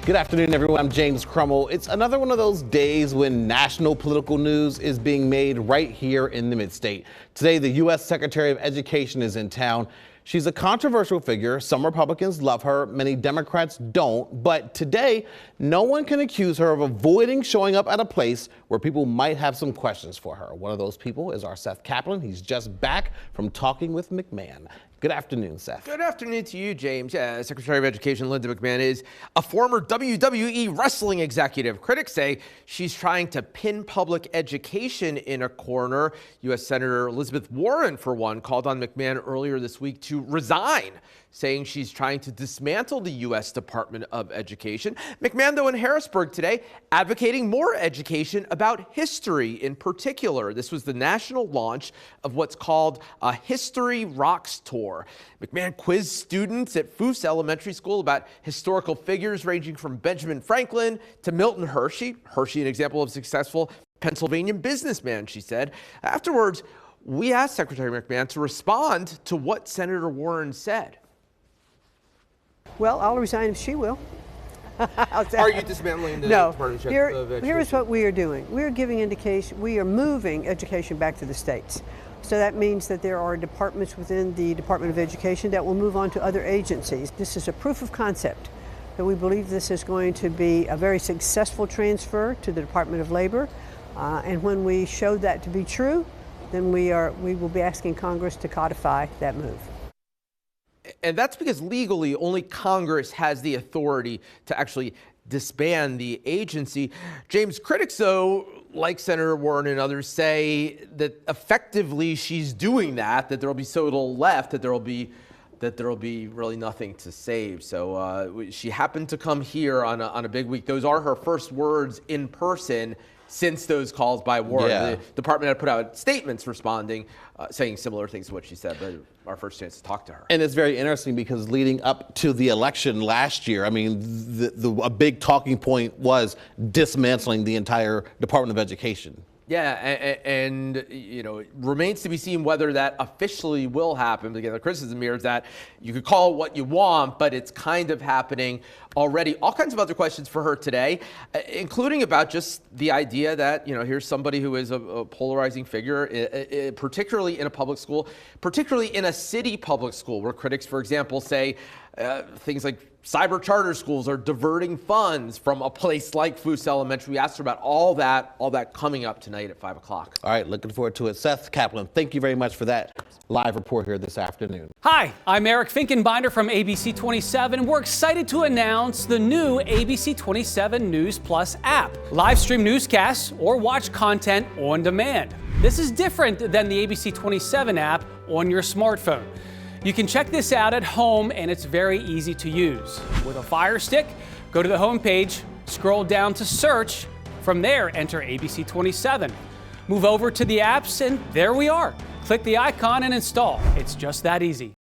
Good afternoon, everyone. I'm James Crummell. It's another one of those days when national political news is being made right here in the Mid-State. Today, the U.S. Secretary of Education is in town. She's a controversial figure. Some Republicans love her, many Democrats don't. But today, no one can accuse her of avoiding showing up at a place where people might have some questions for her. One of those people is our Seth Kaplan. He's just back from talking with McMahon. Good afternoon, Seth. Good afternoon to you, James. Secretary of Education Linda McMahon is a former WWE wrestling executive. Critics say she's trying to pin public education in a corner. U.S. Senator Elizabeth Warren, for one, called on McMahon earlier this week to resign, saying she's trying to dismantle the U.S. Department of Education. McMahon, though, in Harrisburg today, advocating more education about history in particular. This was the national launch of what's called a History Rocks Tour. McMahon quizzed students at Foose Elementary School about historical figures ranging from Benjamin Franklin to Milton Hershey. Hershey, an example of a successful Pennsylvania businessman, she said. Afterwards, we asked Secretary McMahon to respond to what Senator Warren said. Well, I'll resign if she will. Are you dismantling the No. Department of Education? Here's what we are doing. We are giving indication. We are moving education back to the states. So that means that there are departments within the Department of Education that will move on to other agencies. This is a proof of concept that we believe this is going to be a very successful transfer to the Department of Labor. And when we show that to be true, then we will be asking Congress to codify that move. And that's because legally only Congress has the authority to actually disband the agency. James, critics, though, like Senator Warren and others, say that effectively she's doing that, that there will be so little left that there will be really nothing to save. So she happened to come here on a big week. Those are her first words in person since those calls by Warren. Yeah. The department had put out statements responding, saying similar things to what she said, but our first chance to talk to her. And it's very interesting because leading up to the election last year, I mean, a big talking point was dismantling the entire Department of Education. Yeah, and you know, it remains to be seen whether that officially will happen. But again, the criticism here is that you could call it what you want, but it's kind of happening already. All kinds of other questions for her today, including about just the idea that, you know, here's somebody who is a polarizing figure, particularly in a public school, particularly in a city public school, where critics, for example, say things like cyber charter schools are diverting funds from a place like Foose Elementary. We asked her about all that coming up tonight at 5 o'clock. All right, looking forward to it. Seth Kaplan, thank you very much for that live report here this afternoon. Hi, I'm Eric Finkenbinder from ABC 27. We're excited to announce the new ABC 27 News Plus app. Live stream newscasts or watch content on demand. This is different than the ABC 27 app on your smartphone. You can check this out at home, and it's very easy to use. With a Fire Stick, go to the home page, scroll down to search. From there, enter ABC 27. Move over to the apps, and there we are. Click the icon and install. It's just that easy.